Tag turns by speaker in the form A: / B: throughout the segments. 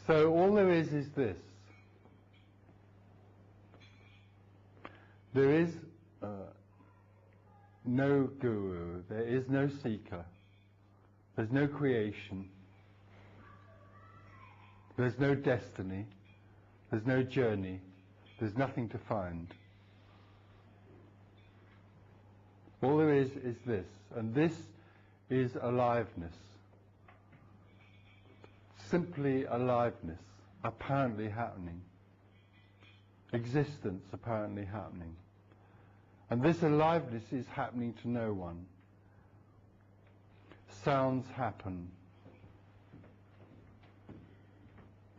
A: So all there is this. There is no guru, there is no seeker, there's no creation, there's no destiny, there's no journey, there's nothing to find. All there is this, and this is aliveness. Simply aliveness, apparently happening. Existence apparently happening. And this aliveness is happening to no one. Sounds happen.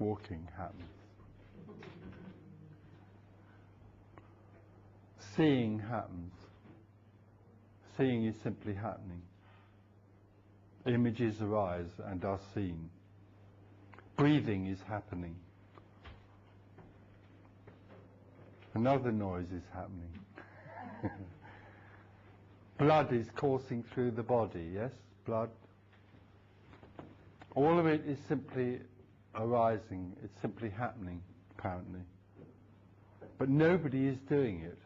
A: Walking happens. Seeing happens. Seeing is simply happening. Images arise and are seen. Breathing is happening. Another noise is happening. Blood is coursing through the body, yes? Blood. All of it is simply arising, it's simply happening, apparently. But nobody is doing it.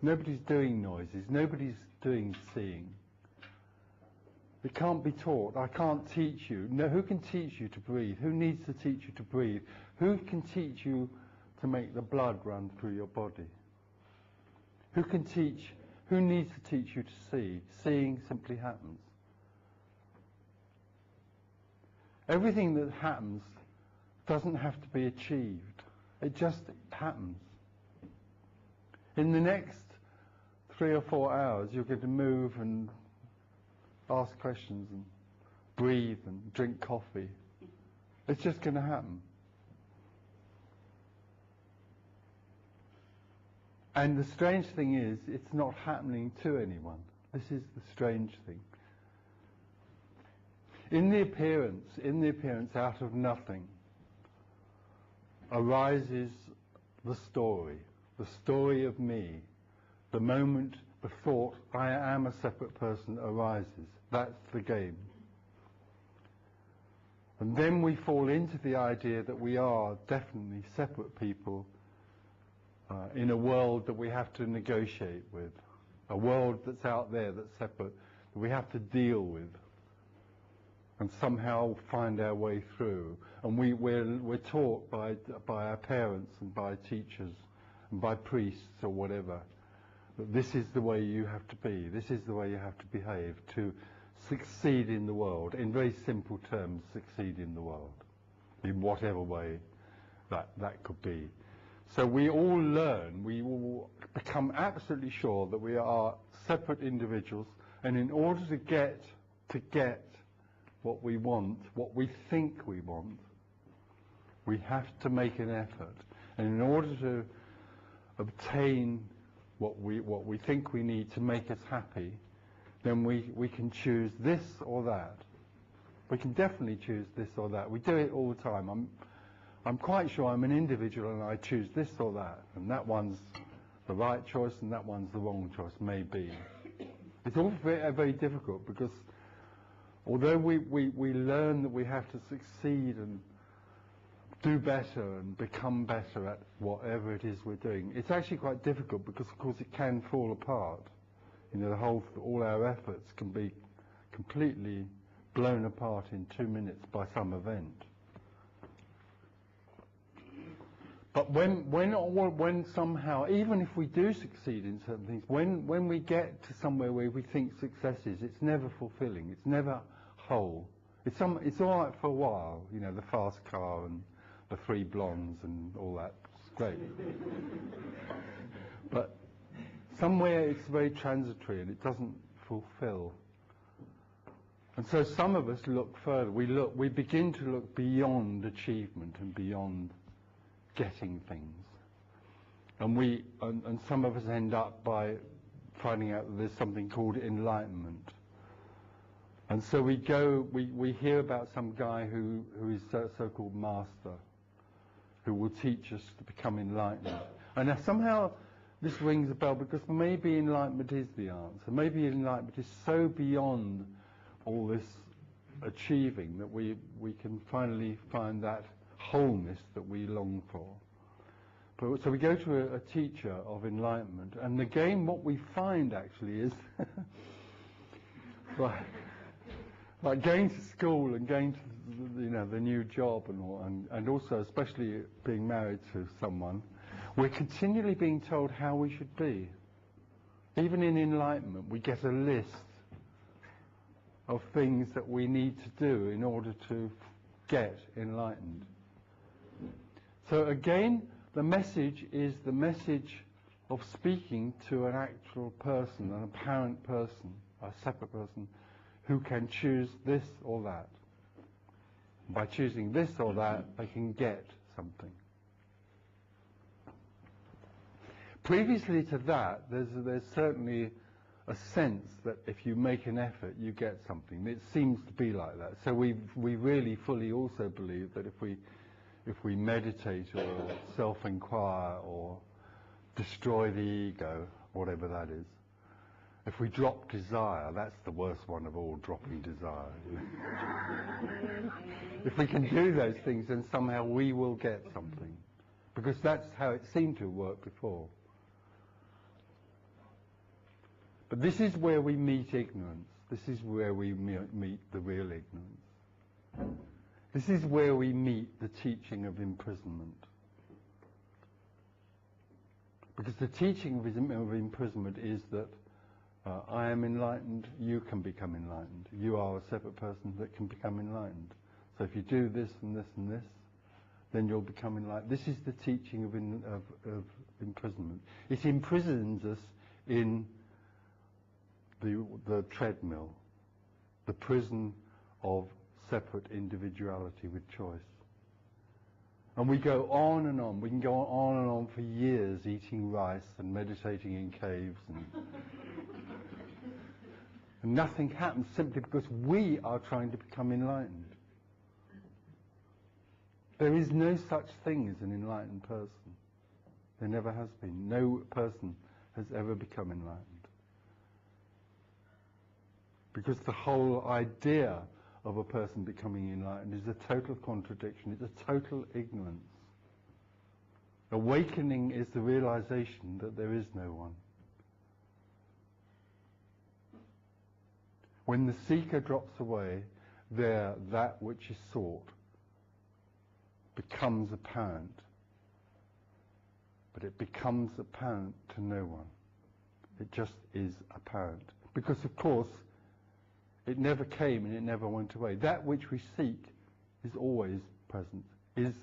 A: Nobody's doing noises, nobody's doing seeing. It can't be taught. I can't teach you. No, who can teach you to breathe? Who needs to teach you to breathe? Who can teach you to make the blood run through your body? Who can teach? Who needs to teach you to see? Seeing simply happens. Everything that happens doesn't have to be achieved. It just happens. In the next 3 or 4 hours, you're going to move and ask questions and breathe and drink coffee. It's just going to happen. And the strange thing is, it's not happening to anyone. This is the strange thing. In the appearance out of nothing, arises the story of me. The moment the thought, I am a separate person, arises. That's the game. And then we fall into the idea that we are definitely separate people in a world that we have to negotiate with, a world that's out there that's separate, that we have to deal with and somehow find our way through. And we're taught by our parents and by teachers and by priests or whatever that this is the way you have to be, this is the way you have to behave to succeed in the world. In very simple terms, succeed in the world, in whatever way that could be. So we all learn, we all become absolutely sure that we are separate individuals, and in order to get what we want, what we think we want, we have to make an effort. And in order to obtain what we think we need to make us happy, then we can choose this or that. We can definitely choose this or that. We do it all the time. I'm quite sure I'm an individual and I choose this or that, and that one's the right choice and that one's the wrong choice, maybe. It's all very, very difficult because although we learn that we have to succeed and do better and become better at whatever it is we're doing, it's actually quite difficult because, of course, it can fall apart. You know, all our efforts can be completely blown apart in 2 minutes by some event. But when somehow, even if we do succeed in certain things, when we get to somewhere where we think success is, it's never fulfilling, it's never whole. It's all right for a while, you know, the fast car and the 3 blondes and all that. It's great. But somewhere it's very transitory and it doesn't fulfill. And so some of us look further. We begin to look beyond achievement and beyond getting things. And some of us end up by finding out that there's something called enlightenment. And so we hear about some guy who is so-called master, who will teach us to become enlightened. And now somehow this rings a bell because maybe enlightenment is the answer. Maybe enlightenment is so beyond all this achieving, that we can finally find that wholeness that we long for. But, so we go to a teacher of enlightenment, and again what we find actually is like going to school and going to the new job and all, and also especially being married to someone, we're continually being told how we should be. Even in enlightenment, we get a list of things that we need to do in order to get enlightened. So again, the message is the message of speaking to an actual person, an apparent person, a separate person, who can choose this or that. By choosing this or that, they can get something. Previously to that, there's certainly a sense that if you make an effort, you get something. It seems to be like that. So we really fully also believe that if we meditate or self-inquire or destroy the ego, whatever that is, if we drop desire, that's the worst one of all, dropping desire. If we can do those things, then somehow we will get something. Because that's how it seemed to work before. But this is where we meet ignorance. This is where we meet the real ignorance. This is where we meet the teaching of imprisonment. Because the teaching of imprisonment is that I am enlightened, you can become enlightened. You are a separate person that can become enlightened. So if you do this and this and this, then you'll become enlightened. This is the teaching of imprisonment. It imprisons us in the treadmill, the prison of separate individuality with choice. And we go on and on. We can go on and on for years eating rice and meditating in caves. And nothing happens simply because we are trying to become enlightened. There is no such thing as an enlightened person. There never has been. No person has ever become enlightened. Because the whole idea of a person becoming enlightened is a total contradiction. It's a total ignorance. Awakening is the realization that there is no one. When the seeker drops away, there that which is sought becomes apparent. But it becomes apparent to no one. It just is apparent. Because, of course, it never came and it never went away. That which we seek is always present, is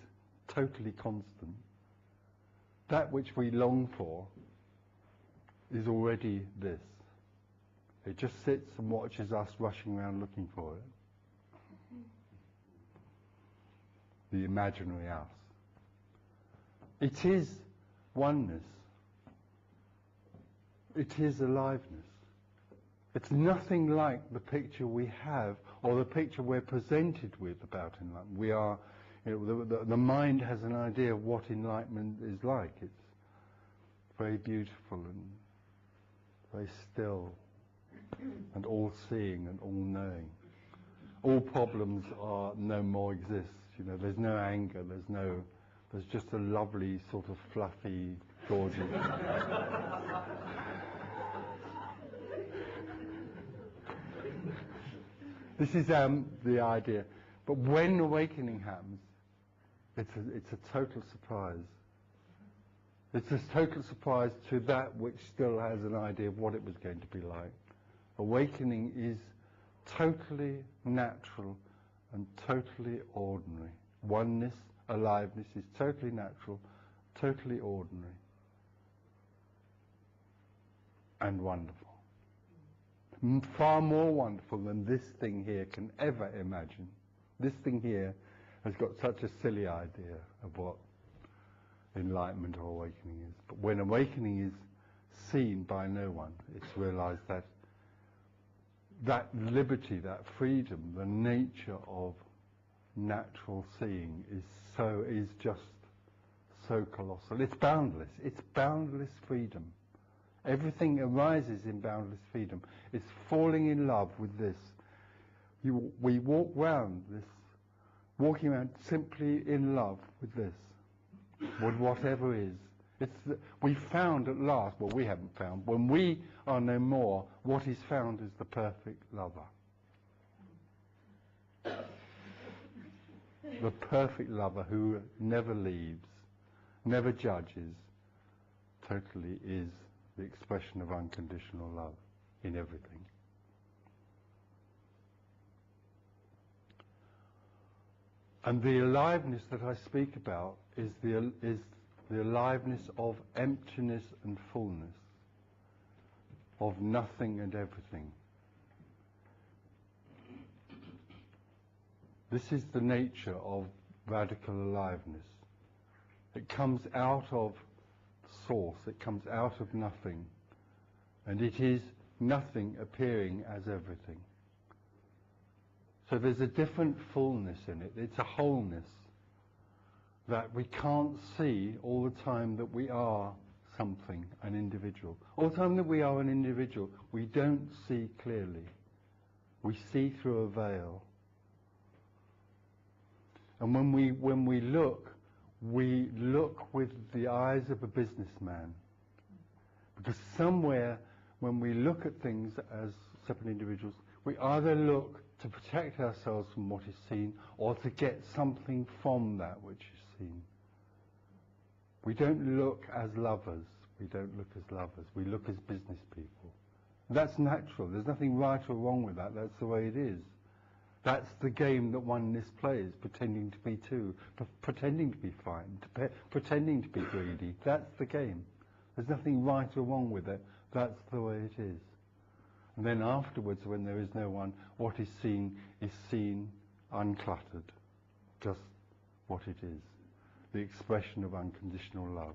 A: totally constant. That which we long for is already this. It just sits and watches us rushing around looking for it. The imaginary us. It is oneness. It is aliveness. It's nothing like the picture we have or the picture we're presented with about enlightenment. We are, the mind has an idea of what enlightenment is like. It's very beautiful and very still and all-seeing and all-knowing. All problems are no more exist. There's no anger. There's just a lovely sort of fluffy, gorgeous. This is the idea. But when awakening happens, it's a total surprise. It's a total surprise to that which still has an idea of what it was going to be like. Awakening is totally natural and totally ordinary. Oneness, aliveness is totally natural, totally ordinary, and wonderful. Far more wonderful than this thing here can ever imagine. This thing here has got such a silly idea of what enlightenment or awakening is. But when awakening is seen by no one, it's realized that that liberty, that freedom, the nature of natural seeing is just so colossal. It's boundless. It's boundless freedom. Everything arises in boundless freedom. It's falling in love with this. we walk round this, walking around simply in love with this, with whatever is. We found at last, well, we haven't found, when we are no more, what is found is the perfect lover. The perfect lover who never leaves, never judges, totally is the expression of unconditional love in everything. And the aliveness that I speak about is the aliveness of emptiness and fullness, of nothing and everything. This is the nature of radical aliveness. It comes out of source, it comes out of nothing, and it is nothing appearing as everything. So there's a different fullness in it. It's a wholeness that we can't see all the time that we are something, an individual. All the time that we are an individual, we don't see clearly. We see through a veil. And when we look with the eyes of a businessman. Because somewhere, when we look at things as separate individuals, we either look to protect ourselves from what is seen, or to get something from that which is seen. We don't look as lovers. We don't look as lovers. We look as business people. And that's natural. There's nothing right or wrong with that. That's the way it is. That's the game that oneness plays, pretending to be two, pretending to be fine, pretending to be greedy. That's the game. There's nothing right or wrong with it. That's the way it is. And then afterwards, when there is no one, what is seen uncluttered. Just what it is. The expression of unconditional love.